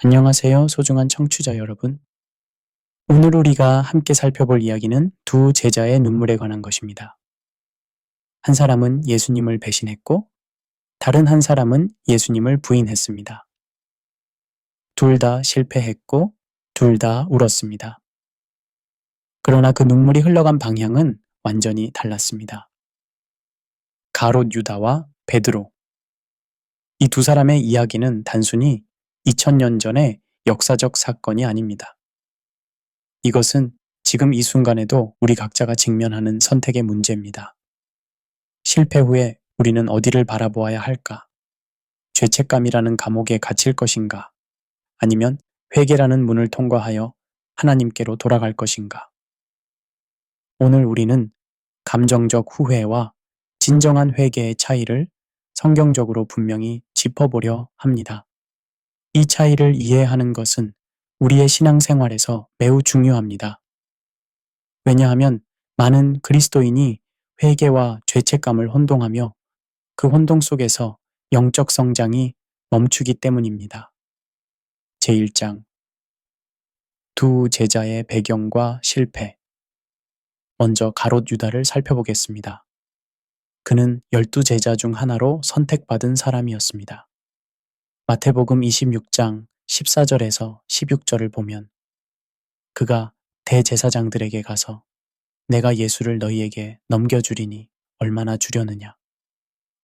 안녕하세요, 소중한 청취자 여러분. 오늘 우리가 함께 살펴볼 이야기는 두 제자의 눈물에 관한 것입니다. 한 사람은 예수님을 배신했고, 다른 한 사람은 예수님을 부인했습니다. 둘 다 실패했고, 둘 다 울었습니다. 그러나 그 눈물이 흘러간 방향은 완전히 달랐습니다. 가롯 유다와 베드로. 이 두 사람의 이야기는 단순히 2000년 전의 역사적 사건이 아닙니다. 이것은 지금 이 순간에도 우리 각자가 직면하는 선택의 문제입니다. 실패 후에 우리는 어디를 바라보아야 할까? 죄책감이라는 감옥에 갇힐 것인가? 아니면 회개라는 문을 통과하여 하나님께로 돌아갈 것인가? 오늘 우리는 감정적 후회와 진정한 회개의 차이를 성경적으로 분명히 짚어보려 합니다. 이 차이를 이해하는 것은 우리의 신앙생활에서 매우 중요합니다. 왜냐하면 많은 그리스도인이 회개와 죄책감을 혼동하며 그 혼동 속에서 영적 성장이 멈추기 때문입니다. 제1장 두 제자의 배경과 실패. 먼저 가롯 유다를 살펴보겠습니다. 그는 12제자 중 하나로 선택받은 사람이었습니다. 마태복음 26장 14절에서 16절을 보면 그가 대제사장들에게 가서 내가 예수를 너희에게 넘겨주리니 얼마나 주려느냐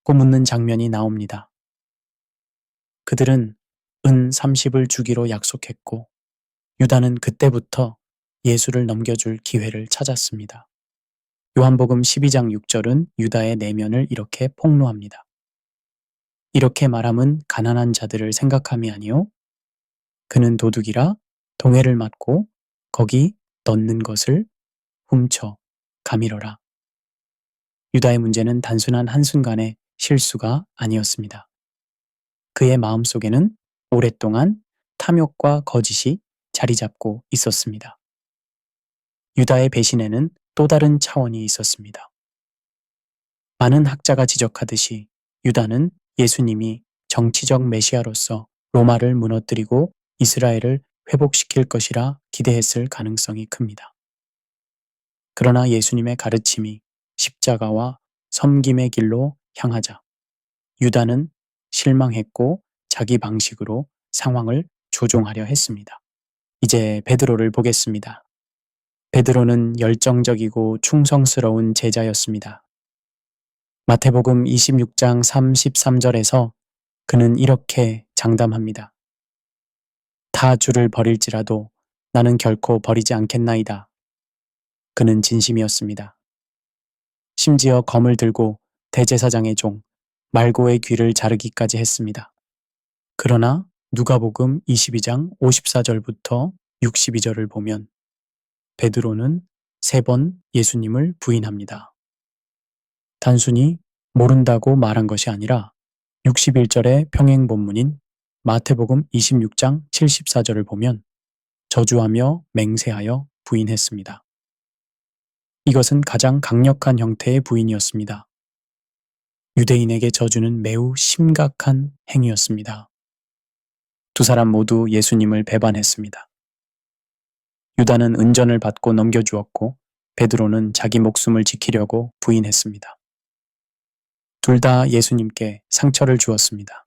고 묻는 장면이 나옵니다. 그들은 은 30을 주기로 약속했고 유다는 그때부터 예수를 넘겨줄 기회를 찾았습니다. 요한복음 12장 6절은 유다의 내면을 이렇게 폭로합니다. 이렇게 말함은 가난한 자들을 생각함이 아니요 그는 도둑이라 동해를 맞고 거기 넣는 것을 훔쳐 가밀어라. 유다의 문제는 단순한 한순간의 실수가 아니었습니다. 그의 마음속에는 오랫동안 탐욕과 거짓이 자리 잡고 있었습니다. 유다의 배신에는 또 다른 차원이 있었습니다. 많은 학자가 지적하듯이 유다는 예수님이 정치적 메시아로서 로마를 무너뜨리고 이스라엘을 회복시킬 것이라 기대했을 가능성이 큽니다. 그러나 예수님의 가르침이 십자가와 섬김의 길로 향하자 유다는 실망했고 자기 방식으로 상황을 조종하려 했습니다. 이제 베드로를 보겠습니다. 베드로는 열정적이고 충성스러운 제자였습니다. 마태복음 26장 33절에서 그는 이렇게 장담합니다. 다 주를 버릴지라도 나는 결코 버리지 않겠나이다. 그는 진심이었습니다. 심지어 검을 들고 대제사장의 종 말고의 귀를 자르기까지 했습니다. 그러나 누가복음 22장 54절부터 62절을 보면 베드로는 3번 예수님을 부인합니다. 단순히 모른다고 말한 것이 아니라 61절의 평행 본문인 마태복음 26장 74절을 보면 저주하며 맹세하여 부인했습니다. 이것은 가장 강력한 형태의 부인이었습니다. 유대인에게 저주는 매우 심각한 행위였습니다. 두 사람 모두 예수님을 배반했습니다. 유다는 은전을 받고 넘겨주었고 베드로는 자기 목숨을 지키려고 부인했습니다. 둘 다 예수님께 상처를 주었습니다.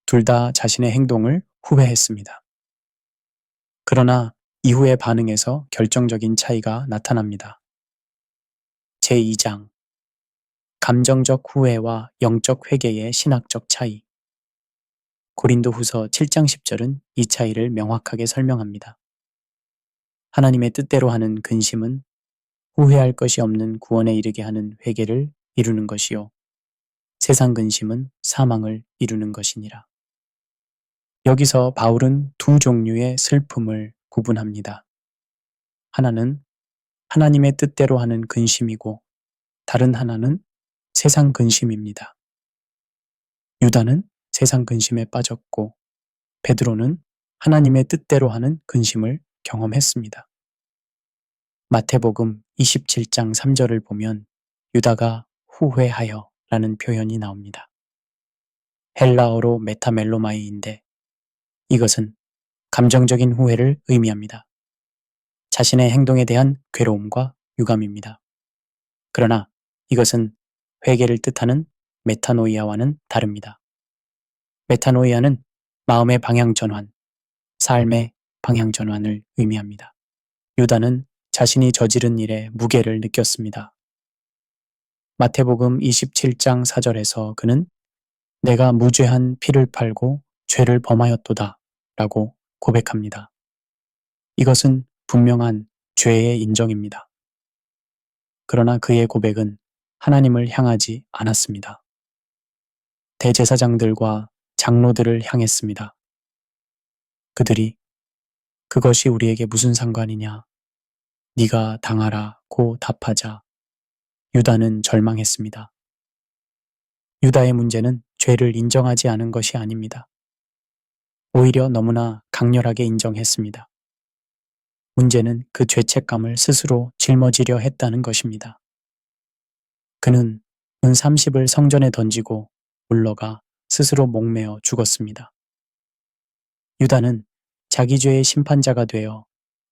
둘 다 자신의 행동을 후회했습니다. 그러나 이후의 반응에서 결정적인 차이가 나타납니다. 제2장 감정적 후회와 영적 회개의 신학적 차이. 고린도후서 7장 10절은 이 차이를 명확하게 설명합니다. 하나님의 뜻대로 하는 근심은 후회할 것이 없는 구원에 이르게 하는 회개를 이루는 것이요 세상 근심은 사망을 이루는 것이니라. 여기서 바울은 두 종류의 슬픔을 구분합니다. 하나는 하나님의 뜻대로 하는 근심이고 다른 하나는 세상 근심입니다. 유다는 세상 근심에 빠졌고 베드로는 하나님의 뜻대로 하는 근심을 경험했습니다. 마태복음 27장 3절을 보면 유다가 후회하여 라는 표현이 나옵니다. 헬라어로 메타멜로마이인데 이것은 감정적인 후회를 의미합니다. 자신의 행동에 대한 괴로움과 유감입니다. 그러나 이것은 회개를 뜻하는 메타노이아와는 다릅니다. 메타노이아는 마음의 방향 전환, 삶의 방향 전환을 의미합니다. 유다는 자신이 저지른 일에 무게를 느꼈습니다. 마태복음 27장 4절에서 그는 내가 무죄한 피를 팔고 죄를 범하였도다 라고 고백합니다. 이것은 분명한 죄의 인정입니다. 그러나 그의 고백은 하나님을 향하지 않았습니다. 대제사장들과 장로들을 향했습니다. 그들이 그것이 우리에게 무슨 상관이냐? 네가 당하라고 답하자 유다는 절망했습니다. 유다의 문제는 죄를 인정하지 않은 것이 아닙니다. 오히려 너무나 강렬하게 인정했습니다. 문제는 그 죄책감을 스스로 짊어지려 했다는 것입니다. 그는 은 30을 성전에 던지고 물러가 스스로 목매어 죽었습니다. 유다는 자기 죄의 심판자가 되어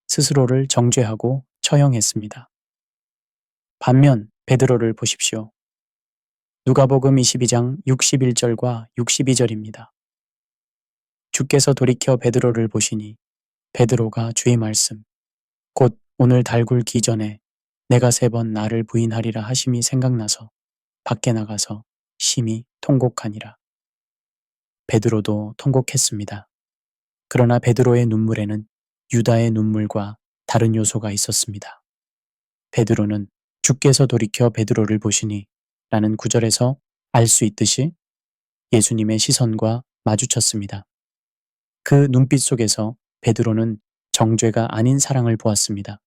스스로를 정죄하고 처형했습니다. 반면 베드로를 보십시오. 누가복음 22장 61절과 62절입니다. 주께서 돌이켜 베드로를 보시니 베드로가 주의 말씀 곧 오늘 달굴 기전에 내가 3번 나를 부인하리라 하심이 생각나서 밖에 나가서 심히 통곡하니라. 베드로도 통곡했습니다. 그러나 베드로의 눈물에는 유다의 눈물과 다른 요소가 있었습니다. 베드로는 주께서 돌이켜 베드로를 보시니 라는 구절에서 알 수 있듯이 예수님의 시선과 마주쳤습니다. 그 눈빛 속에서 베드로는 정죄가 아닌 사랑을 보았습니다.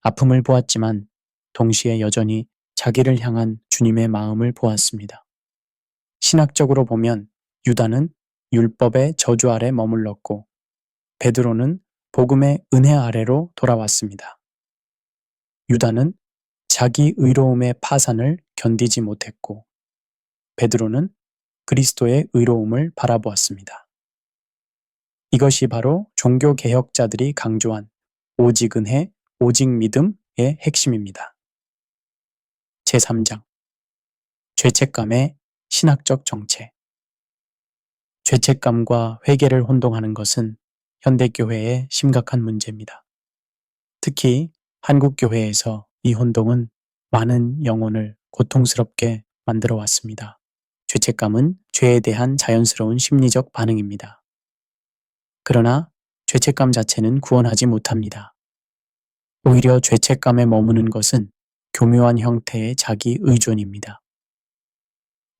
아픔을 보았지만 동시에 여전히 자기를 향한 주님의 마음을 보았습니다. 신학적으로 보면 유다는 율법의 저주 아래 머물렀고 베드로는 복음의 은혜 아래로 돌아왔습니다. 유다는 자기 의로움의 파산을 견디지 못했고 베드로는 그리스도의 의로움을 바라보았습니다. 이것이 바로 종교개혁자들이 강조한 오직 은혜, 오직 믿음의 핵심입니다. 제3장 죄책감의 신학적 정체. 죄책감과 회개를 혼동하는 것은 현대교회의 심각한 문제입니다. 특히 한국교회에서 이 혼동은 많은 영혼을 고통스럽게 만들어 왔습니다. 죄책감은 죄에 대한 자연스러운 심리적 반응입니다. 그러나 죄책감 자체는 구원하지 못합니다. 오히려 죄책감에 머무는 것은 교묘한 형태의 자기 의존입니다.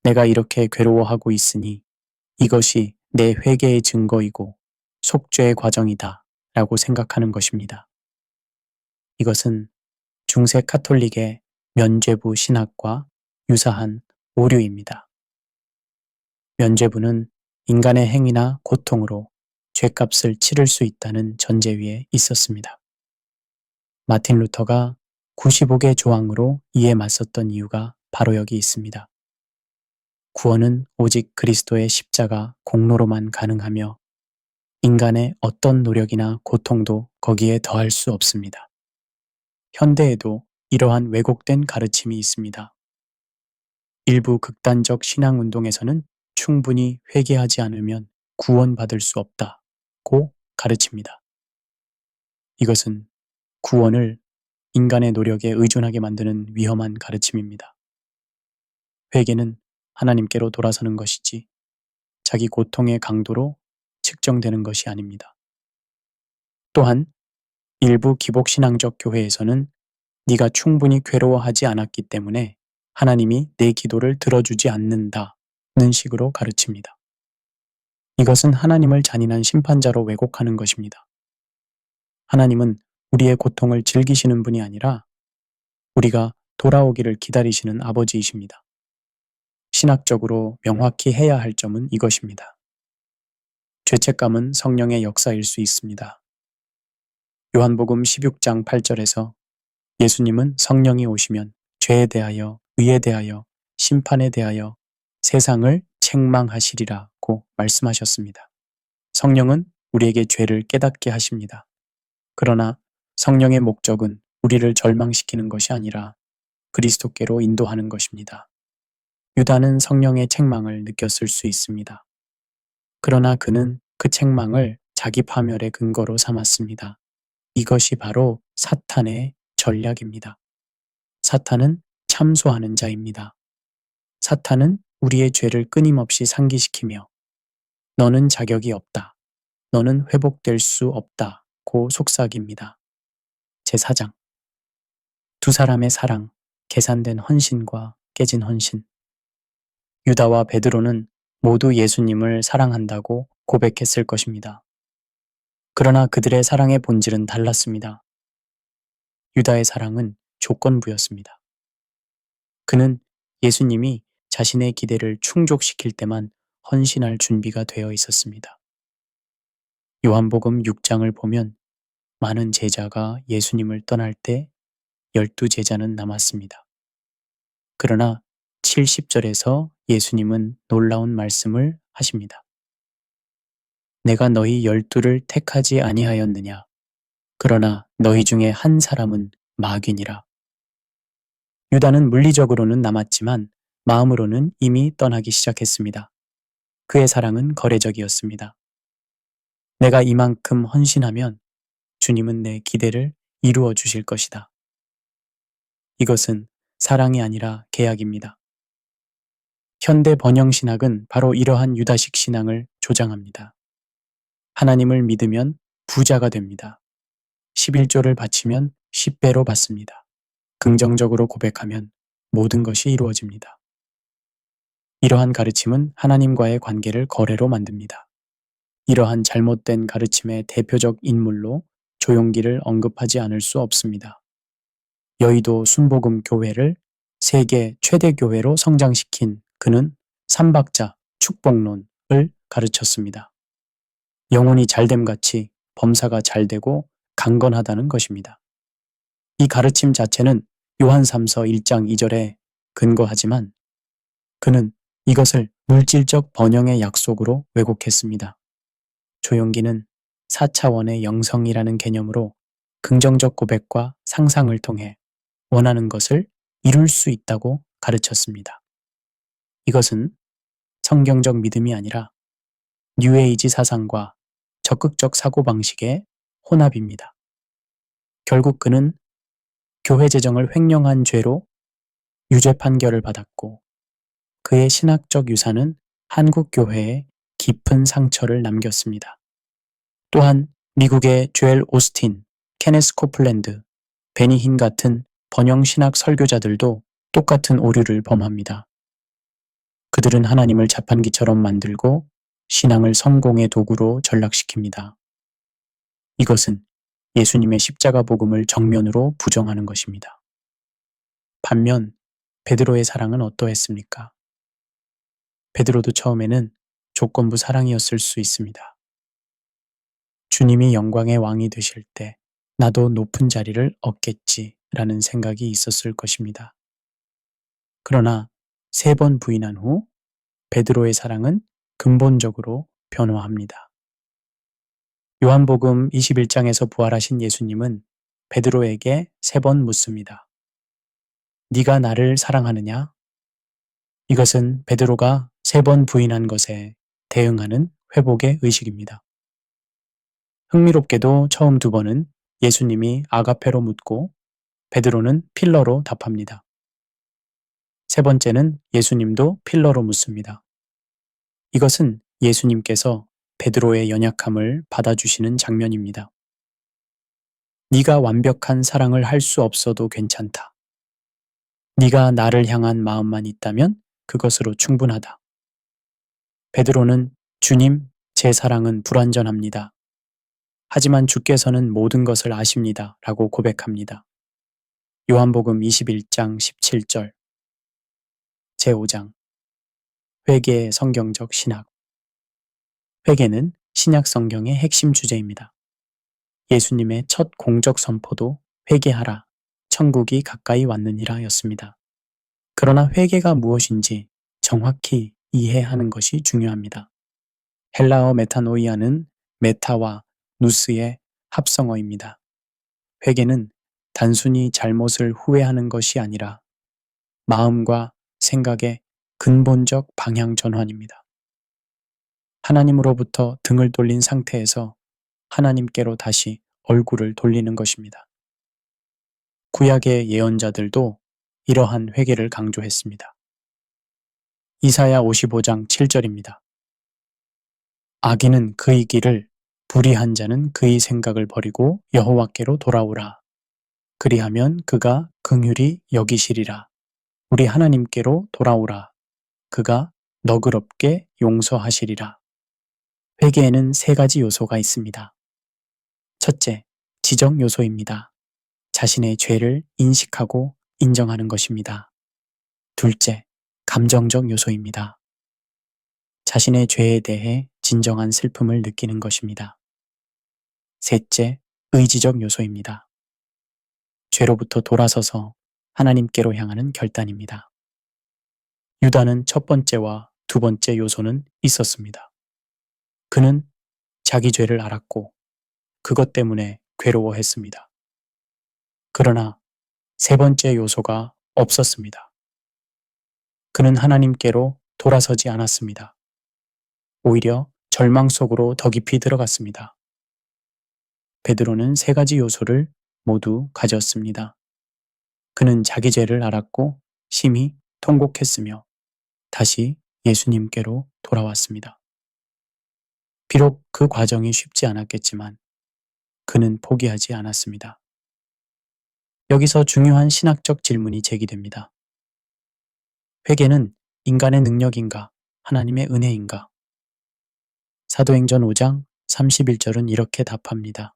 내가 이렇게 괴로워하고 있으니 이것이 내 회개의 증거이고 속죄의 과정이다 라고 생각하는 것입니다. 이것은 중세 카톨릭의 면죄부 신학과 유사한 오류입니다. 면죄부는 인간의 행위나 고통으로 죄값을 치를 수 있다는 전제 위에 있었습니다. 마틴 루터가 95개 조항으로 이에 맞섰던 이유가 바로 여기 있습니다. 구원은 오직 그리스도의 십자가 공로로만 가능하며 인간의 어떤 노력이나 고통도 거기에 더할 수 없습니다. 현대에도 이러한 왜곡된 가르침이 있습니다. 일부 극단적 신앙운동에서는 충분히 회개하지 않으면 구원받을 수 없다고 가르칩니다. 이것은 구원을 인간의 노력에 의존하게 만드는 위험한 가르침입니다. 회개는 하나님께로 돌아서는 것이지 자기 고통의 강도로 측정되는 것이 아닙니다. 또한 일부 기복신앙적 교회에서는 네가 충분히 괴로워하지 않았기 때문에 하나님이 내 기도를 들어주지 않는다는 식으로 가르칩니다. 이것은 하나님을 잔인한 심판자로 왜곡하는 것입니다. 하나님은 우리의 고통을 즐기시는 분이 아니라 우리가 돌아오기를 기다리시는 아버지이십니다. 신학적으로 명확히 해야 할 점은 이것입니다. 죄책감은 성령의 역사일 수 있습니다. 요한복음 16장 8절에서 예수님은 성령이 오시면 죄에 대하여, 의에 대하여, 심판에 대하여 세상을 책망하시리라고 말씀하셨습니다. 성령은 우리에게 죄를 깨닫게 하십니다. 그러나 성령의 목적은 우리를 절망시키는 것이 아니라 그리스도께로 인도하는 것입니다. 유다는 성령의 책망을 느꼈을 수 있습니다. 그러나 그는 그 책망을 자기 파멸의 근거로 삼았습니다. 이것이 바로 사탄의 전략입니다. 사탄은 참소하는 자입니다. 사탄은 우리의 죄를 끊임없이 상기시키며 너는 자격이 없다. 너는 회복될 수 없다고 속삭입니다. 제4장 두 사람의 사랑, 계산된 헌신과 깨진 헌신. 유다와 베드로는 모두 예수님을 사랑한다고 고백했을 것입니다. 그러나 그들의 사랑의 본질은 달랐습니다. 유다의 사랑은 조건부였습니다. 그는 예수님이 자신의 기대를 충족시킬 때만 헌신할 준비가 되어 있었습니다. 요한복음 6장을 보면 많은 제자가 예수님을 떠날 때 12제자는 남았습니다. 그러나 70절에서 예수님은 놀라운 말씀을 하십니다. 내가 너희 12를 택하지 아니하였느냐? 그러나 너희 중에 한 사람은 마귀니라. 유다는 물리적으로는 남았지만 마음으로는 이미 떠나기 시작했습니다. 그의 사랑은 거래적이었습니다. 내가 이만큼 헌신하면 주님은 내 기대를 이루어 주실 것이다. 이것은 사랑이 아니라 계약입니다. 현대 번영신학은 바로 이러한 유다식 신앙을 조장합니다. 하나님을 믿으면 부자가 됩니다. 11조를 바치면 10배로 받습니다. 긍정적으로 고백하면 모든 것이 이루어집니다. 이러한 가르침은 하나님과의 관계를 거래로 만듭니다. 이러한 잘못된 가르침의 대표적 인물로 조용기를 언급하지 않을 수 없습니다. 여의도 순복음 교회를 세계 최대 교회로 성장시킨 그는 삼박자 축복론을 가르쳤습니다. 영혼이 잘됨같이 범사가 잘되고 강건하다는 것입니다. 이 가르침 자체는 요한삼서 1장 2절에 근거하지만 그는 이것을 물질적 번영의 약속으로 왜곡했습니다. 조용기는 4차원의 영성이라는 개념으로 긍정적 고백과 상상을 통해 원하는 것을 이룰 수 있다고 가르쳤습니다. 이것은 성경적 믿음이 아니라 뉴에이지 사상과 적극적 사고방식의 혼합입니다. 결국 그는 교회 재정을 횡령한 죄로 유죄 판결을 받았고 그의 신학적 유산은 한국 교회에 깊은 상처를 남겼습니다. 또한 미국의 조엘 오스틴, 케네스 코플랜드, 베니 힌 같은 번영신학 설교자들도 똑같은 오류를 범합니다. 그들은 하나님을 자판기처럼 만들고 신앙을 성공의 도구로 전락시킵니다. 이것은 예수님의 십자가 복음을 정면으로 부정하는 것입니다. 반면 베드로의 사랑은 어떠했습니까? 베드로도 처음에는 조건부 사랑이었을 수 있습니다. 주님이 영광의 왕이 되실 때 나도 높은 자리를 얻겠지라는 생각이 있었을 것입니다. 그러나 3번 부인한 후 베드로의 사랑은 근본적으로 변화합니다. 요한복음 21장에서 부활하신 예수님은 베드로에게 3번 묻습니다. 네가 나를 사랑하느냐? 이것은 베드로가 3번 부인한 것에 대응하는 회복의 의식입니다. 흥미롭게도 처음 2번은 예수님이 아가페로 묻고 베드로는 필러로 답합니다. 3번째는 예수님도 필러로 묻습니다. 이것은 예수님께서 베드로의 연약함을 받아주시는 장면입니다. 네가 완벽한 사랑을 할 수 없어도 괜찮다. 네가 나를 향한 마음만 있다면 그것으로 충분하다. 베드로는 주님, 제 사랑은 불완전합니다. 하지만 주께서는 모든 것을 아십니다. 라고 고백합니다. 요한복음 21장 17절 제5장 회개의 성경적 신학 회개는 신약 성경의 핵심 주제입니다. 예수님의 첫 공적 선포도 회개하라, 천국이 가까이 왔느니라 였습니다. 그러나 회개가 무엇인지 정확히 이해하는 것이 중요합니다. 헬라어 메타노이아는 메타와 누스의 합성어입니다. 회개는 단순히 잘못을 후회하는 것이 아니라 마음과 생각의 근본적 방향 전환입니다. 하나님으로부터 등을 돌린 상태에서 하나님께로 다시 얼굴을 돌리는 것입니다. 구약의 예언자들도 이러한 회개를 강조했습니다. 이사야 55장 7절입니다. 악인은 그의 길을, 불의한 자는 그의 생각을 버리고 여호와께로 돌아오라. 그리하면 그가 긍휼히 여기시리라. 우리 하나님께로 돌아오라. 그가 너그럽게 용서하시리라. 회개에는 세 가지 요소가 있습니다. 첫째, 지적 요소입니다. 자신의 죄를 인식하고 인정하는 것입니다. 둘째, 감정적 요소입니다. 자신의 죄에 대해 진정한 슬픔을 느끼는 것입니다. 셋째, 의지적 요소입니다. 죄로부터 돌아서서 하나님께로 향하는 결단입니다. 유다는 첫 번째와 두 번째 요소는 있었습니다. 그는 자기 죄를 알았고 그것 때문에 괴로워했습니다. 그러나 세 번째 요소가 없었습니다. 그는 하나님께로 돌아서지 않았습니다. 오히려 절망 속으로 더 깊이 들어갔습니다. 베드로는 세 가지 요소를 모두 가졌습니다. 그는 자기 죄를 알았고 심히 통곡했으며 다시 예수님께로 돌아왔습니다. 비록 그 과정이 쉽지 않았겠지만 그는 포기하지 않았습니다. 여기서 중요한 신학적 질문이 제기됩니다. 회개는 인간의 능력인가, 하나님의 은혜인가? 사도행전 5장 31절은 이렇게 답합니다.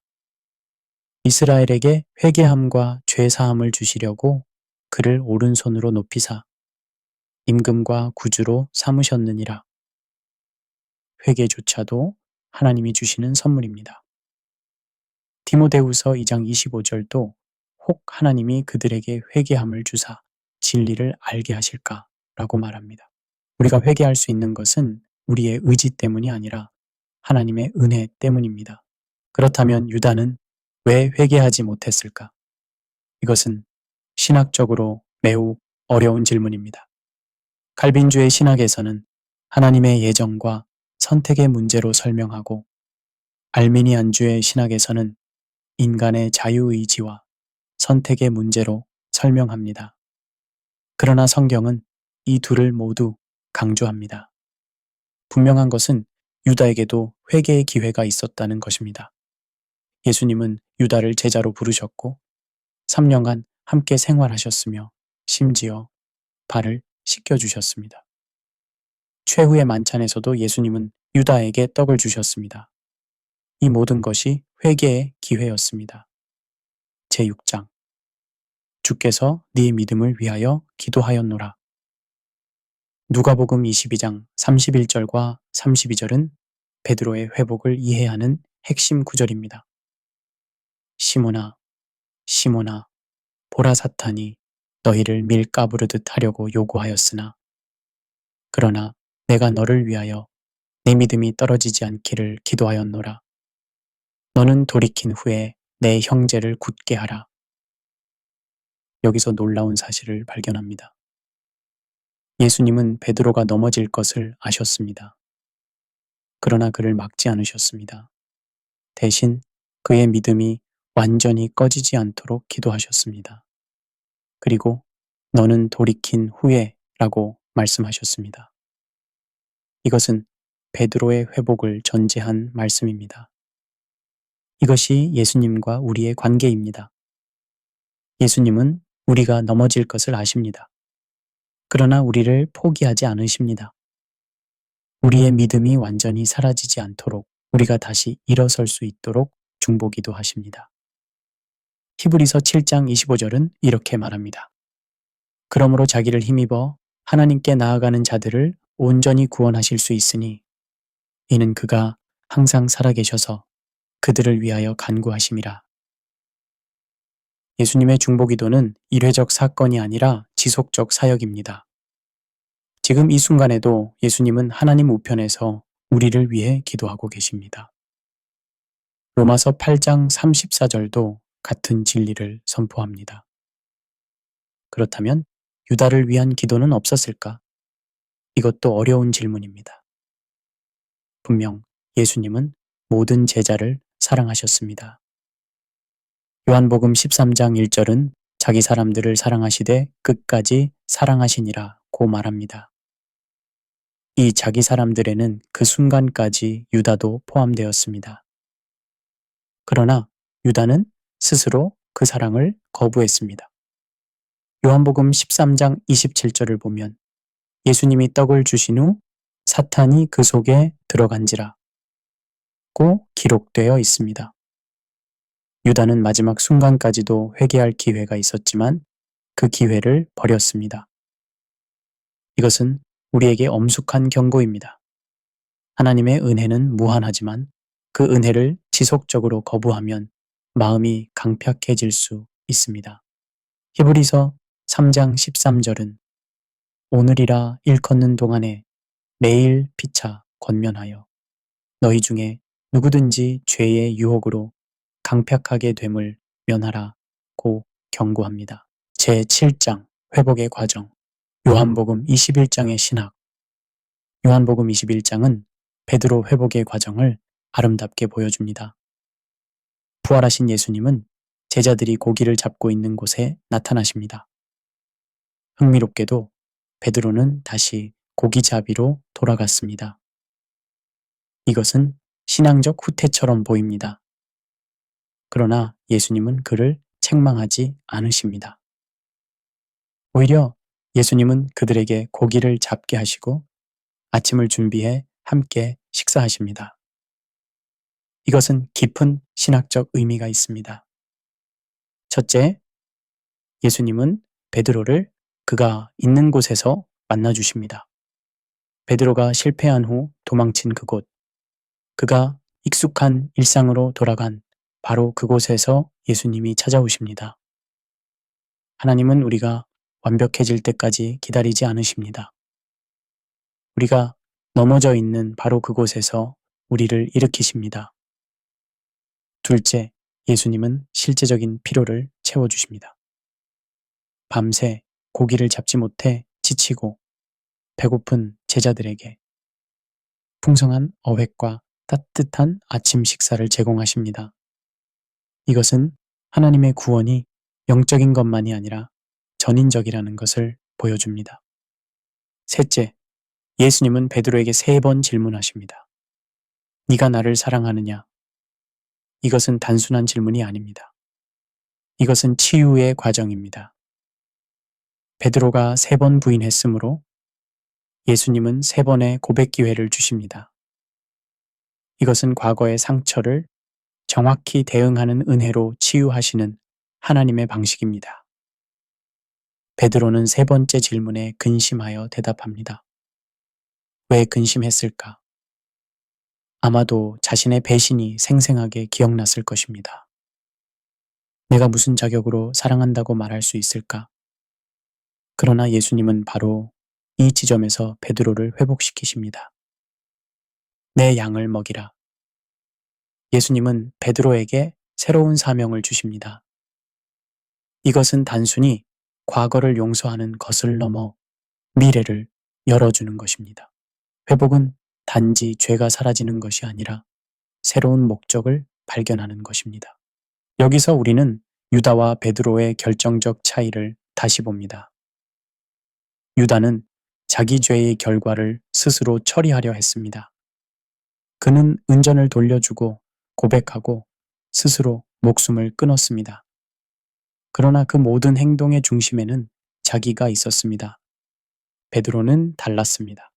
이스라엘에게 회개함과 죄사함을 주시려고 그를 오른손으로 높이사 임금과 구주로 삼으셨느니라. 회개조차도 하나님이 주시는 선물입니다. 디모데후서 2장 25절도 혹 하나님이 그들에게 회개함을 주사 진리를 알게 하실까? 라고 말합니다. 우리가 회개할 수 있는 것은 우리의 의지 때문이 아니라 하나님의 은혜 때문입니다. 그렇다면 유다는 왜 회개하지 못했을까? 이것은 신학적으로 매우 어려운 질문입니다. 칼빈주의 신학에서는 하나님의 예정과 선택의 문제로 설명하고 알미니안주의 신학에서는 인간의 자유의지와 선택의 문제로 설명합니다. 그러나 성경은 이 둘을 모두 강조합니다. 분명한 것은 유다에게도 회개의 기회가 있었다는 것입니다. 예수님은 유다를 제자로 부르셨고 3년간 함께 생활하셨으며 심지어 발을 씻겨주셨습니다. 최후의 만찬에서도 예수님은 유다에게 떡을 주셨습니다. 이 모든 것이 회개의 기회였습니다. 제6장 주께서 네 믿음을 위하여 기도하였노라. 누가복음 22장 31절과 32절은 베드로의 회복을 이해하는 핵심 구절입니다. 시몬아, 시몬아, 보라 사탄이 너희를 밀가부르듯 하려고 요구하였으나 그러나 내가 너를 위하여 내 믿음이 떨어지지 않기를 기도하였노라. 너는 돌이킨 후에 내 형제를 굳게 하라. 여기서 놀라운 사실을 발견합니다. 예수님은 베드로가 넘어질 것을 아셨습니다. 그러나 그를 막지 않으셨습니다. 대신 그의 믿음이 완전히 꺼지지 않도록 기도하셨습니다. 그리고 너는 돌이킨 후에 라고 말씀하셨습니다. 이것은 베드로의 회복을 전제한 말씀입니다. 이것이 예수님과 우리의 관계입니다. 예수님은 우리가 넘어질 것을 아십니다. 그러나 우리를 포기하지 않으십니다. 우리의 믿음이 완전히 사라지지 않도록 우리가 다시 일어설 수 있도록 중보기도 하십니다. 히브리서 7장 25절은 이렇게 말합니다. 그러므로 자기를 힘입어 하나님께 나아가는 자들을 온전히 구원하실 수 있으니 이는 그가 항상 살아계셔서 그들을 위하여 간구하심이라. 예수님의 중보기도는 일회적 사건이 아니라 지속적 사역입니다. 지금 이 순간에도 예수님은 하나님 우편에서 우리를 위해 기도하고 계십니다. 로마서 8장 34절도 같은 진리를 선포합니다. 그렇다면 유다를 위한 기도는 없었을까? 이것도 어려운 질문입니다. 분명 예수님은 모든 제자를 사랑하셨습니다. 요한복음 13장 1절은 자기 사람들을 사랑하시되 끝까지 사랑하시니라고 말합니다. 이 자기 사람들에는 그 순간까지 유다도 포함되었습니다. 그러나 유다는 스스로 그 사랑을 거부했습니다. 요한복음 13장 27절을 보면 예수님이 떡을 주신 후 사탄이 그 속에 들어간지라 고 기록되어 있습니다. 유다는 마지막 순간까지도 회개할 기회가 있었지만 그 기회를 버렸습니다. 이것은 우리에게 엄숙한 경고입니다. 하나님의 은혜는 무한하지만 그 은혜를 지속적으로 거부하면 마음이 강팍해질 수 있습니다. 히브리서 3장 13절은 오늘이라 일컫는 동안에 매일 피차 권면하여 너희 중에 누구든지 죄의 유혹으로 강팍하게 됨을 면하라고 경고합니다. 제7장 회복의 과정 요한복음 21장의 신학 요한복음 21장은 베드로 회복의 과정을 아름답게 보여줍니다. 부활하신 예수님은 제자들이 고기를 잡고 있는 곳에 나타나십니다. 흥미롭게도 베드로는 다시 고기잡이로 돌아갔습니다. 이것은 신앙적 후퇴처럼 보입니다. 그러나 예수님은 그를 책망하지 않으십니다. 오히려 예수님은 그들에게 고기를 잡게 하시고 아침을 준비해 함께 식사하십니다. 이것은 깊은 신학적 의미가 있습니다. 첫째, 예수님은 베드로를 그가 있는 곳에서 만나주십니다. 베드로가 실패한 후 도망친 그곳, 그가 익숙한 일상으로 돌아간 바로 그곳에서 예수님이 찾아오십니다. 하나님은 우리가 완벽해질 때까지 기다리지 않으십니다. 우리가 넘어져 있는 바로 그곳에서 우리를 일으키십니다. 둘째, 예수님은 실제적인 필요를 채워주십니다. 밤새 고기를 잡지 못해 지치고 배고픈 제자들에게 풍성한 어획과 따뜻한 아침 식사를 제공하십니다. 이것은 하나님의 구원이 영적인 것만이 아니라 전인적이라는 것을 보여줍니다. 셋째, 예수님은 베드로에게 3번 질문하십니다. 네가 나를 사랑하느냐? 이것은 단순한 질문이 아닙니다. 이것은 치유의 과정입니다. 베드로가 3번 부인했으므로 예수님은 3번의 고백 기회를 주십니다. 이것은 과거의 상처를 정확히 대응하는 은혜로 치유하시는 하나님의 방식입니다. 베드로는 3번째 질문에 근심하여 대답합니다. 왜 근심했을까? 아마도 자신의 배신이 생생하게 기억났을 것입니다. 내가 무슨 자격으로 사랑한다고 말할 수 있을까? 그러나 예수님은 바로 이 지점에서 베드로를 회복시키십니다. 내 양을 먹이라. 예수님은 베드로에게 새로운 사명을 주십니다. 이것은 단순히 과거를 용서하는 것을 넘어 미래를 열어주는 것입니다. 회복은 단지 죄가 사라지는 것이 아니라 새로운 목적을 발견하는 것입니다. 여기서 우리는 유다와 베드로의 결정적 차이를 다시 봅니다. 유다는 자기 죄의 결과를 스스로 처리하려 했습니다. 그는 은전을 돌려주고 고백하고 스스로 목숨을 끊었습니다. 그러나 그 모든 행동의 중심에는 자기가 있었습니다. 베드로는 달랐습니다.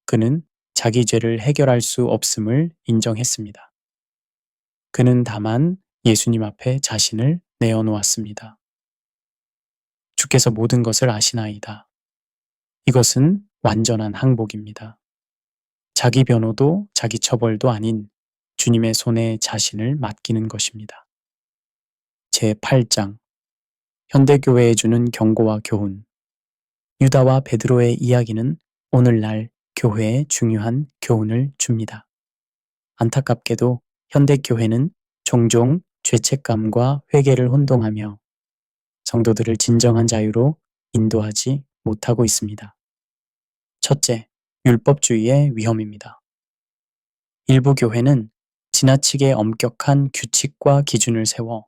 그는 자기 죄를 해결할 수 없음을 인정했습니다. 그는 다만 예수님 앞에 자신을 내어놓았습니다. 주께서 모든 것을 아시나이다. 이것은 완전한 항복입니다. 자기 변호도 자기 처벌도 아닌 주님의 손에 자신을 맡기는 것입니다. 제8장 현대교회에 주는 경고와 교훈 유다와 베드로의 이야기는 오늘날 교회에 중요한 교훈을 줍니다. 안타깝게도 현대 교회는 종종 죄책감과 회개를 혼동하며 성도들을 진정한 자유로 인도하지 못하고 있습니다. 첫째, 율법주의의 위험입니다. 일부 교회는 지나치게 엄격한 규칙과 기준을 세워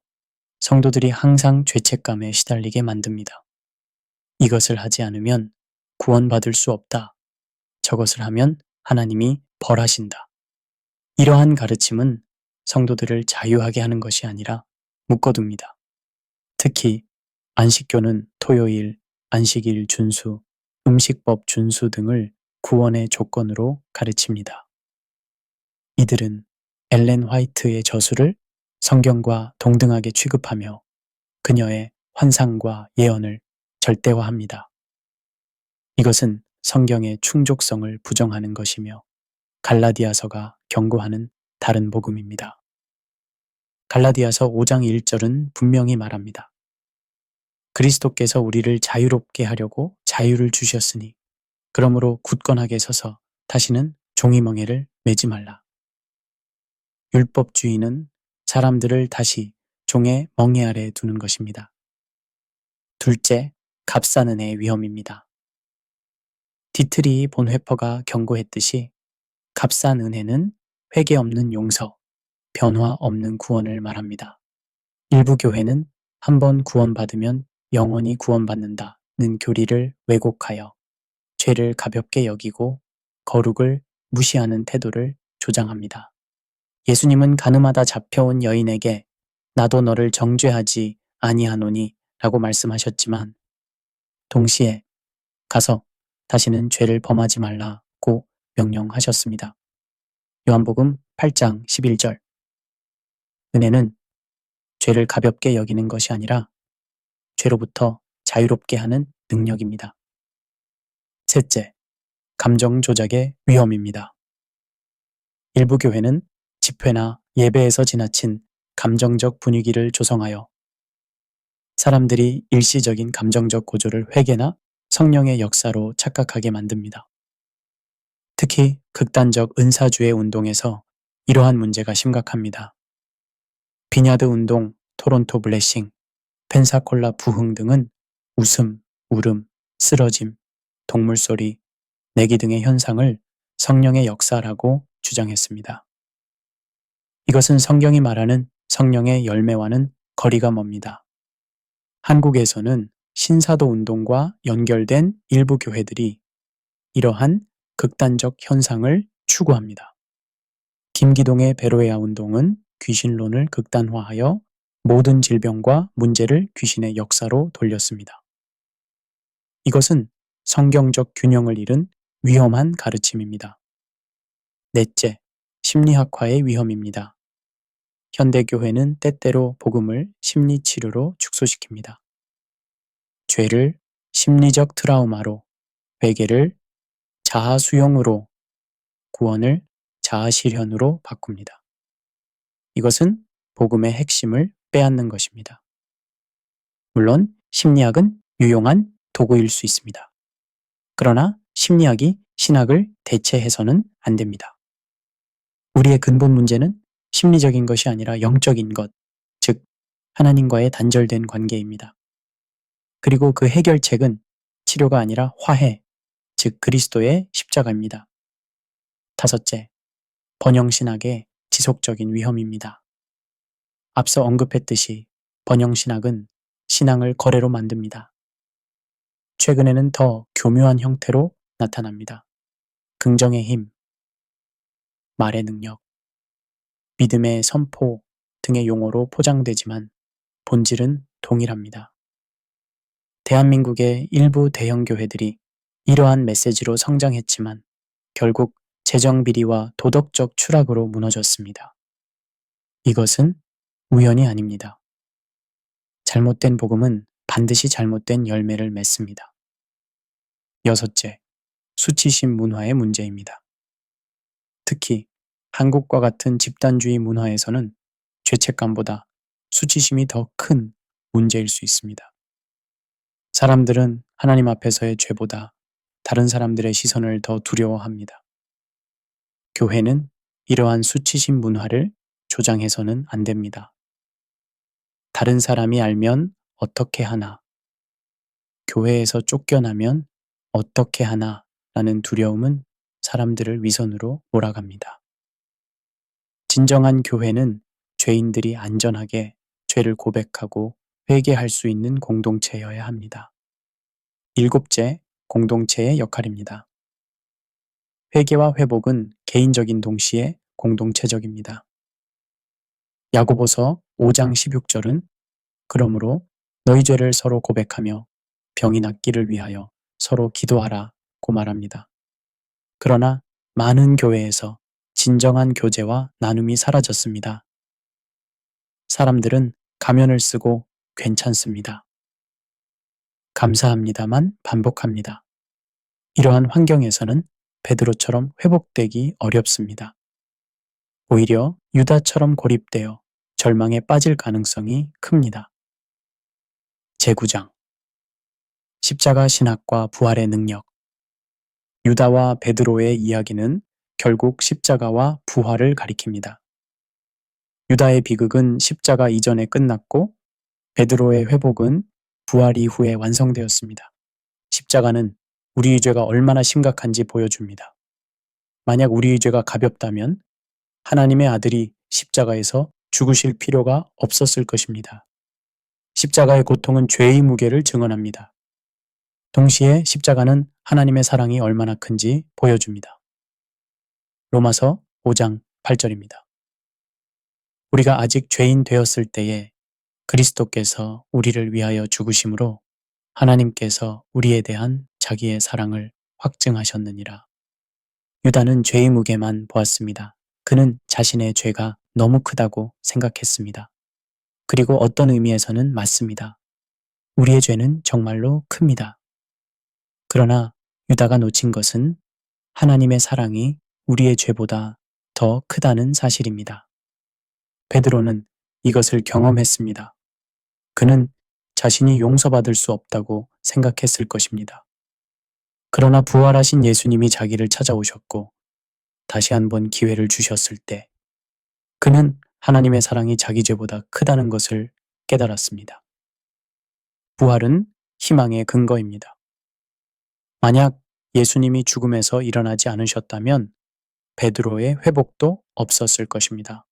성도들이 항상 죄책감에 시달리게 만듭니다. 이것을 하지 않으면 구원받을 수 없다. 저것을 하면 하나님이 벌하신다. 이러한 가르침은 성도들을 자유하게 하는 것이 아니라 묶어둡니다. 특히 안식교는 토요일, 안식일 준수, 음식법 준수 등을 구원의 조건으로 가르칩니다. 이들은 엘렌 화이트의 저수를 성경과 동등하게 취급하며 그녀의 환상과 예언을 절대화합니다. 이것은 성경의 충족성을 부정하는 것이며 갈라디아서가 경고하는 다른 복음입니다. 갈라디아서 5장 1절은 분명히 말합니다. 그리스도께서 우리를 자유롭게 하려고 자유를 주셨으니 그러므로 굳건하게 서서 다시는 종이멍에를 매지 말라. 율법주의는 사람들을 다시 종의 멍에 아래 두는 것입니다. 둘째, 값싼 은혜의 위험입니다. 디트리 본회퍼가 경고했듯이 값싼 은혜는 회개 없는 용서, 변화 없는 구원을 말합니다. 일부 교회는 한번 구원받으면 영원히 구원받는다는 교리를 왜곡하여 죄를 가볍게 여기고 거룩을 무시하는 태도를 조장합니다. 예수님은 가늠하다 잡혀온 여인에게 나도 너를 정죄하지 아니하노니 라고 말씀하셨지만 동시에 가서 다시는 죄를 범하지 말라고 명령하셨습니다. 요한복음 8장 11절. 은혜는 죄를 가볍게 여기는 것이 아니라 죄로부터 자유롭게 하는 능력입니다. 셋째, 감정 조작의 위험입니다. 일부 교회는 집회나 예배에서 지나친 감정적 분위기를 조성하여 사람들이 일시적인 감정적 고조를 회개나 성령의 역사로 착각하게 만듭니다. 특히 극단적 은사주의 운동에서 이러한 문제가 심각합니다. 비냐드 운동, 토론토 블레싱, 펜사콜라 부흥 등은 웃음, 울음, 쓰러짐, 동물소리, 내기 등의 현상을 성령의 역사라고 주장했습니다. 이것은 성경이 말하는 성령의 열매와는 거리가 멉니다. 한국에서는 신사도 운동과 연결된 일부 교회들이 이러한 극단적 현상을 추구합니다. 김기동의 베로에아 운동은 귀신론을 극단화하여 모든 질병과 문제를 귀신의 역사로 돌렸습니다. 이것은 성경적 균형을 잃은 위험한 가르침입니다. 넷째, 심리학화의 위험입니다. 현대교회는 때때로 복음을 심리치료로 축소시킵니다. 죄를 심리적 트라우마로, 회개를 자아수용으로, 구원을 자아실현으로 바꿉니다. 이것은 복음의 핵심을 빼앗는 것입니다. 물론 심리학은 유용한 도구일 수 있습니다. 그러나 심리학이 신학을 대체해서는 안 됩니다. 우리의 근본 문제는 심리적인 것이 아니라 영적인 것, 즉 하나님과의 단절된 관계입니다. 그리고 그 해결책은 치료가 아니라 화해, 즉 그리스도의 십자가입니다. 다섯째, 번영신학의 지속적인 위험입니다. 앞서 언급했듯이 번영신학은 신앙을 거래로 만듭니다. 최근에는 더 교묘한 형태로 나타납니다. 긍정의 힘, 말의 능력, 믿음의 선포 등의 용어로 포장되지만 본질은 동일합니다. 대한민국의 일부 대형 교회들이 이러한 메시지로 성장했지만 결국 재정 비리와 도덕적 추락으로 무너졌습니다. 이것은 우연이 아닙니다. 잘못된 복음은 반드시 잘못된 열매를 맺습니다. 여섯째, 수치심 문화의 문제입니다. 특히 한국과 같은 집단주의 문화에서는 죄책감보다 수치심이 더 큰 문제일 수 있습니다. 사람들은 하나님 앞에서의 죄보다 다른 사람들의 시선을 더 두려워합니다. 교회는 이러한 수치심 문화를 조장해서는 안 됩니다. 다른 사람이 알면 어떻게 하나, 교회에서 쫓겨나면 어떻게 하나 라는 두려움은 사람들을 위선으로 몰아갑니다. 진정한 교회는 죄인들이 안전하게 죄를 고백하고 회개할 수 있는 공동체여야 합니다. 일곱째, 공동체의 역할입니다. 회개와 회복은 개인적인 동시에 공동체적입니다. 야고보서 5장 16절은 그러므로 너희 죄를 서로 고백하며 병이 낫기를 위하여 서로 기도하라고 말합니다. 그러나 많은 교회에서 진정한 교제와 나눔이 사라졌습니다. 사람들은 가면을 쓰고 괜찮습니다. 감사합니다만 반복합니다. 이러한 환경에서는 베드로처럼 회복되기 어렵습니다. 오히려 유다처럼 고립되어 절망에 빠질 가능성이 큽니다. 제9장 십자가 신학과 부활의 능력. 유다와 베드로의 이야기는 결국 십자가와 부활을 가리킵니다. 유다의 비극은 십자가 이전에 끝났고 베드로의 회복은 부활 이후에 완성되었습니다. 십자가는 우리의 죄가 얼마나 심각한지 보여줍니다. 만약 우리의 죄가 가볍다면 하나님의 아들이 십자가에서 죽으실 필요가 없었을 것입니다. 십자가의 고통은 죄의 무게를 증언합니다. 동시에 십자가는 하나님의 사랑이 얼마나 큰지 보여줍니다. 로마서 5장 8절입니다. 우리가 아직 죄인 되었을 때에 그리스도께서 우리를 위하여 죽으심으로 하나님께서 우리에 대한 자기의 사랑을 확증하셨느니라. 유다는 죄의 무게만 보았습니다. 그는 자신의 죄가 너무 크다고 생각했습니다. 그리고 어떤 의미에서는 맞습니다. 우리의 죄는 정말로 큽니다. 그러나 유다가 놓친 것은 하나님의 사랑이 우리의 죄보다 더 크다는 사실입니다. 베드로는 이것을 경험했습니다. 그는 자신이 용서받을 수 없다고 생각했을 것입니다. 그러나 부활하신 예수님이 자기를 찾아오셨고 다시 한번 기회를 주셨을 때 그는 하나님의 사랑이 자기 죄보다 크다는 것을 깨달았습니다. 부활은 희망의 근거입니다. 만약 예수님이 죽음에서 일어나지 않으셨다면 베드로의 회복도 없었을 것입니다.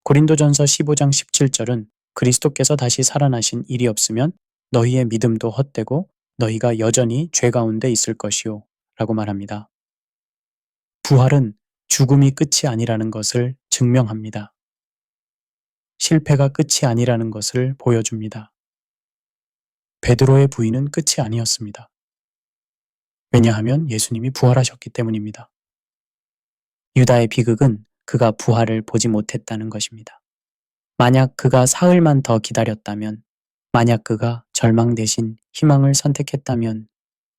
고린도전서 15장 17절은 그리스도께서 다시 살아나신 일이 없으면 너희의 믿음도 헛되고 너희가 여전히 죄 가운데 있을 것이요 라고 말합니다. 부활은 죽음이 끝이 아니라는 것을 증명합니다. 실패가 끝이 아니라는 것을 보여줍니다. 베드로의 부인은 끝이 아니었습니다. 왜냐하면 예수님이 부활하셨기 때문입니다. 유다의 비극은 그가 부활을 보지 못했다는 것입니다. 만약 그가 사흘만 더 기다렸다면, 만약 그가 절망 대신 희망을 선택했다면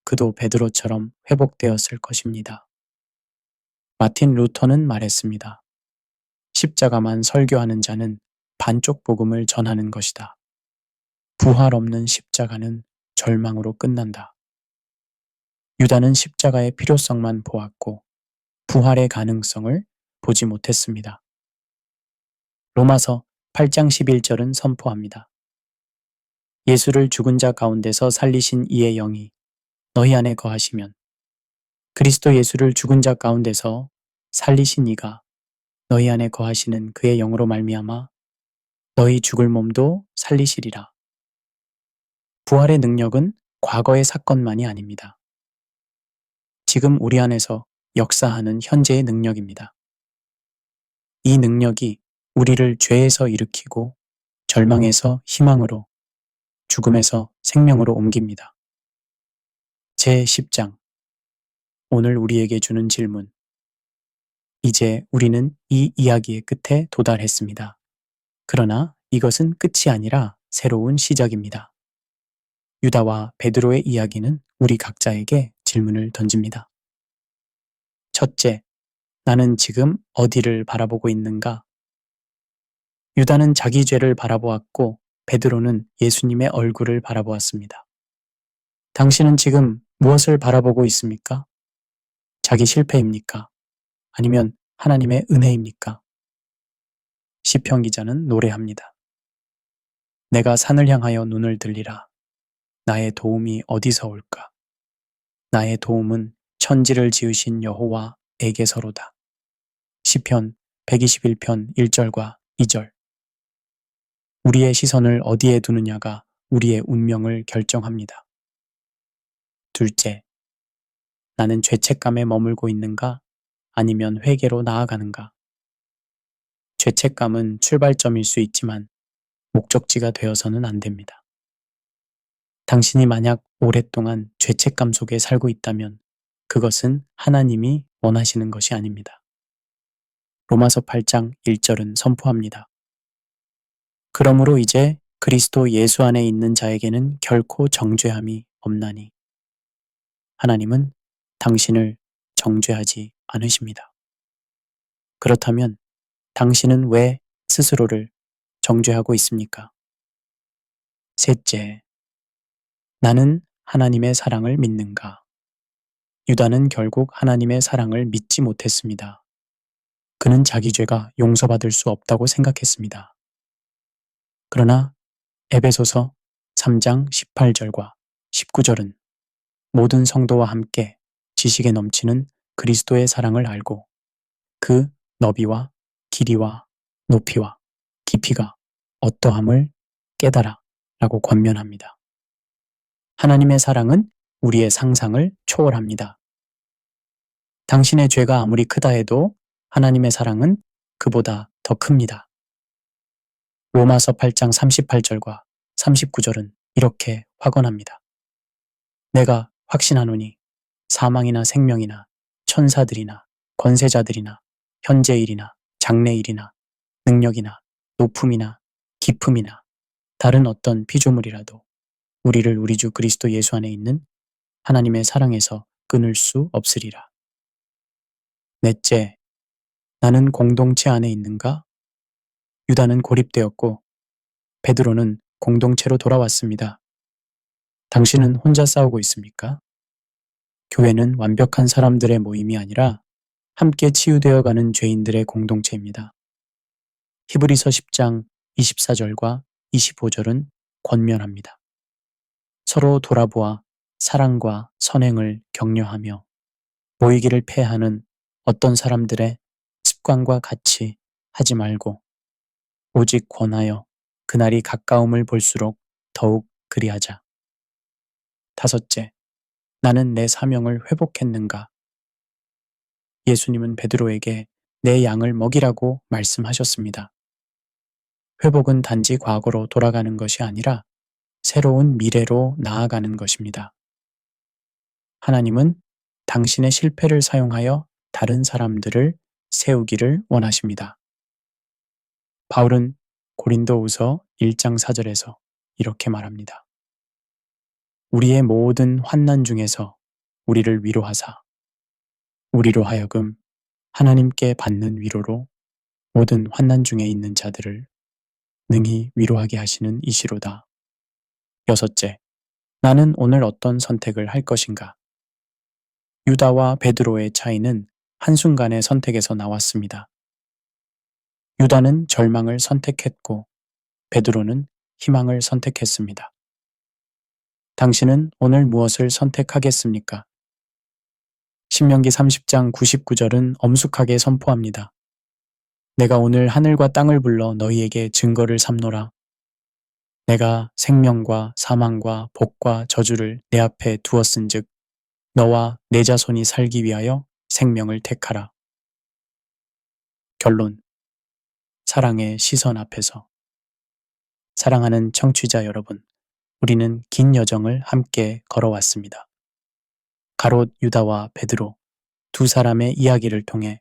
그도 베드로처럼 회복되었을 것입니다. 마틴 루터는 말했습니다. 십자가만 설교하는 자는 반쪽 복음을 전하는 것이다. 부활 없는 십자가는 절망으로 끝난다. 유다는 십자가의 필요성만 보았고 부활의 가능성을 보지 못했습니다. 로마서 8장 11절은 선포합니다. 예수를 죽은 자 가운데서 살리신 이의 영이 너희 안에 거하시면 그리스도 예수를 죽은 자 가운데서 살리신 이가 너희 안에 거하시는 그의 영으로 말미암아 너희 죽을 몸도 살리시리라. 부활의 능력은 과거의 사건만이 아닙니다. 지금 우리 안에서 역사하는 현재의 능력입니다. 이 능력이 우리를 죄에서 일으키고 절망에서 희망으로, 죽음에서 생명으로 옮깁니다. 제10장 오늘 우리에게 주는 질문. 이제 우리는 이 이야기의 끝에 도달했습니다. 그러나 이것은 끝이 아니라 새로운 시작입니다. 유다와 베드로의 이야기는 우리 각자에게 질문을 던집니다. 첫째, 나는 지금 어디를 바라보고 있는가? 유다는 자기 죄를 바라보았고 베드로는 예수님의 얼굴을 바라보았습니다. 당신은 지금 무엇을 바라보고 있습니까? 자기 실패입니까? 아니면 하나님의 은혜입니까? 시편 기자는 노래합니다. 내가 산을 향하여 눈을 들리라. 나의 도움이 어디서 올까? 나의 도움은 천지를 지으신 여호와에게서로다. 시편 121편 1절과 2절. 우리의 시선을 어디에 두느냐가 우리의 운명을 결정합니다. 둘째, 나는 죄책감에 머물고 있는가? 아니면 회개로 나아가는가? 죄책감은 출발점일 수 있지만 목적지가 되어서는 안 됩니다. 당신이 만약 오랫동안 죄책감 속에 살고 있다면 그것은 하나님이 원하시는 것이 아닙니다. 로마서 8장 1절은 선포합니다. 그러므로 이제 그리스도 예수 안에 있는 자에게는 결코 정죄함이 없나니 하나님은 당신을 정죄하지 않으십니다. 그렇다면 당신은 왜 스스로를 정죄하고 있습니까? 셋째, 나는 하나님의 사랑을 믿는가? 유다는 결국 하나님의 사랑을 믿지 못했습니다. 그는 자기 죄가 용서받을 수 없다고 생각했습니다. 그러나 에베소서 3장 18절과 19절은 모든 성도와 함께 지식에 넘치는 그리스도의 사랑을 알고 그 너비와 길이와 높이와 깊이가 어떠함을 깨달아 라고 권면합니다. 하나님의 사랑은 우리의 상상을 초월합니다. 당신의 죄가 아무리 크다 해도 하나님의 사랑은 그보다 더 큽니다. 로마서 8장 38절과 39절은 이렇게 확언합니다. 내가 확신하노니 사망이나 생명이나 천사들이나 권세자들이나 현재일이나 장래일이나 능력이나 높음이나 깊음이나 다른 어떤 피조물이라도 우리를 우리 주 그리스도 예수 안에 있는 하나님의 사랑에서 끊을 수 없으리라. 넷째, 나는 공동체 안에 있는가? 유다는 고립되었고 베드로는 공동체로 돌아왔습니다. 당신은 혼자 싸우고 있습니까? 교회는 완벽한 사람들의 모임이 아니라 함께 치유되어가는 죄인들의 공동체입니다. 히브리서 10장 24절과 25절은 권면합니다. 서로 돌아보아 사랑과 선행을 격려하며 모이기를 폐하는 어떤 사람들의 습관과 같이 하지 말고 오직 권하여 그날이 가까움을 볼수록 더욱 그리하자. 다섯째, 나는 내 사명을 회복했는가? 예수님은 베드로에게 내 양을 먹이라고 말씀하셨습니다. 회복은 단지 과거로 돌아가는 것이 아니라 새로운 미래로 나아가는 것입니다. 하나님은 당신의 실패를 사용하여 다른 사람들을 세우기를 원하십니다. 바울은 고린도후서 1장 4절에서 이렇게 말합니다. 우리의 모든 환난 중에서 우리를 위로하사 우리로 하여금 하나님께 받는 위로로 모든 환난 중에 있는 자들을 능히 위로하게 하시는 이시로다. 여섯째, 나는 오늘 어떤 선택을 할 것인가? 유다와 베드로의 차이는 한순간의 선택에서 나왔습니다. 유다는 절망을 선택했고 베드로는 희망을 선택했습니다. 당신은 오늘 무엇을 선택하겠습니까? 신명기 30장 99절은 엄숙하게 선포합니다. 내가 오늘 하늘과 땅을 불러 너희에게 증거를 삼노라. 내가 생명과 사망과 복과 저주를 내 앞에 두었은즉 너와 내 자손이 살기 위하여 생명을 택하라. 결론. 사랑의 시선 앞에서. 사랑하는 청취자 여러분, 우리는 긴 여정을 함께 걸어왔습니다. 가롯 유다와 베드로 두 사람의 이야기를 통해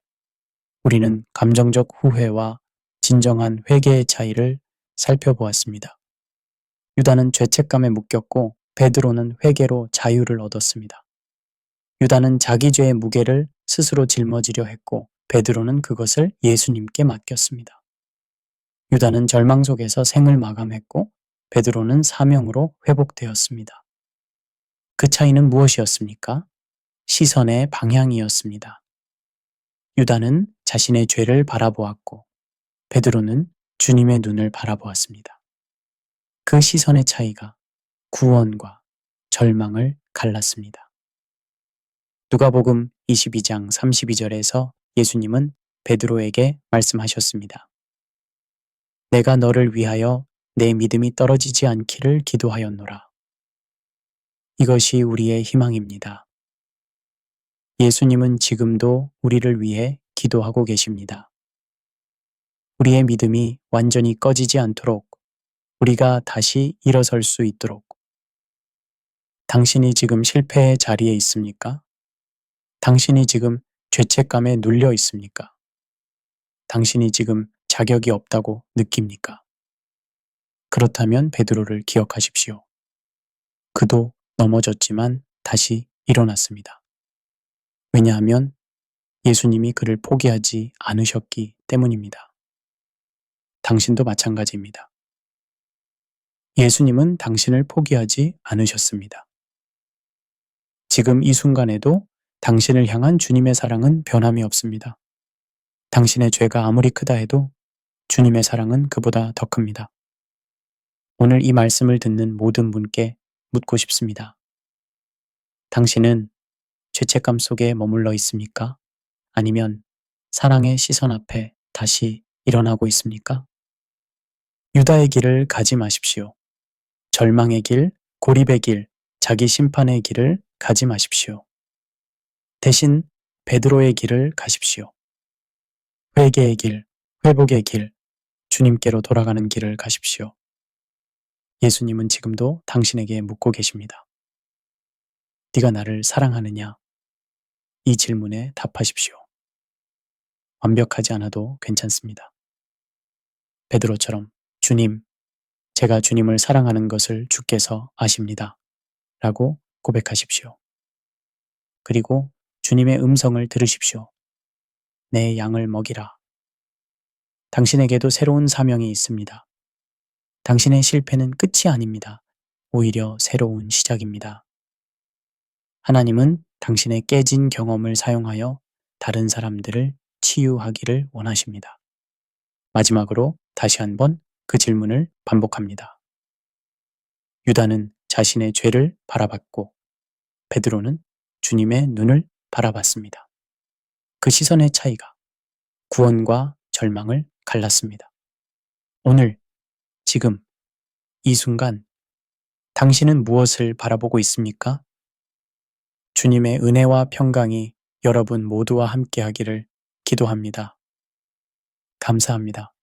우리는 감정적 후회와 진정한 회개의 차이를 살펴보았습니다. 유다는 죄책감에 묶였고 베드로는 회개로 자유를 얻었습니다. 유다는 자기 죄의 무게를 스스로 짊어지려 했고 베드로는 그것을 예수님께 맡겼습니다. 유다는 절망 속에서 생을 마감했고 베드로는 사명으로 회복되었습니다. 그 차이는 무엇이었습니까? 시선의 방향이었습니다. 유다는 자신의 죄를 바라보았고 베드로는 주님의 눈을 바라보았습니다. 그 시선의 차이가 구원과 절망을 갈랐습니다. 누가복음 22장 32절에서 예수님은 베드로에게 말씀하셨습니다. 내가 너를 위하여 내 믿음이 떨어지지 않기를 기도하였노라. 이것이 우리의 희망입니다. 예수님은 지금도 우리를 위해 기도하고 계십니다. 우리의 믿음이 완전히 꺼지지 않도록 우리가 다시 일어설 수 있도록. 당신이 지금 실패의 자리에 있습니까? 당신이 지금 죄책감에 눌려 있습니까? 당신이 지금 자격이 없다고 느낍니까? 그렇다면 베드로를 기억하십시오. 그도 넘어졌지만 다시 일어났습니다. 왜냐하면 예수님이 그를 포기하지 않으셨기 때문입니다. 당신도 마찬가지입니다. 예수님은 당신을 포기하지 않으셨습니다. 지금 이 순간에도 당신을 향한 주님의 사랑은 변함이 없습니다. 당신의 죄가 아무리 크다 해도 주님의 사랑은 그보다 더 큽니다. 오늘 이 말씀을 듣는 모든 분께 묻고 싶습니다. 당신은 죄책감 속에 머물러 있습니까? 아니면 사랑의 시선 앞에 다시 일어나고 있습니까? 유다의 길을 가지 마십시오. 절망의 길, 고립의 길, 자기 심판의 길을 가지 마십시오. 대신 베드로의 길을 가십시오. 회개의 길, 회복의 길, 주님께로 돌아가는 길을 가십시오. 예수님은 지금도 당신에게 묻고 계십니다. 네가 나를 사랑하느냐? 이 질문에 답하십시오. 완벽하지 않아도 괜찮습니다. 베드로처럼 주님, 제가 주님을 사랑하는 것을 주께서 아십니다. 라고 고백하십시오. 그리고 주님의 음성을 들으십시오. 내 양을 먹이라. 당신에게도 새로운 사명이 있습니다. 당신의 실패는 끝이 아닙니다. 오히려 새로운 시작입니다. 하나님은 당신의 깨진 경험을 사용하여 다른 사람들을 치유하기를 원하십니다. 마지막으로 다시 한번 그 질문을 반복합니다. 유다는 자신의 죄를 바라봤고 베드로는 주님의 눈을 바라봤습니다. 그 시선의 차이가 구원과 절망을 갈랐습니다. 오늘, 지금, 이 순간 당신은 무엇을 바라보고 있습니까? 주님의 은혜와 평강이 여러분 모두와 함께하기를 기도합니다. 감사합니다.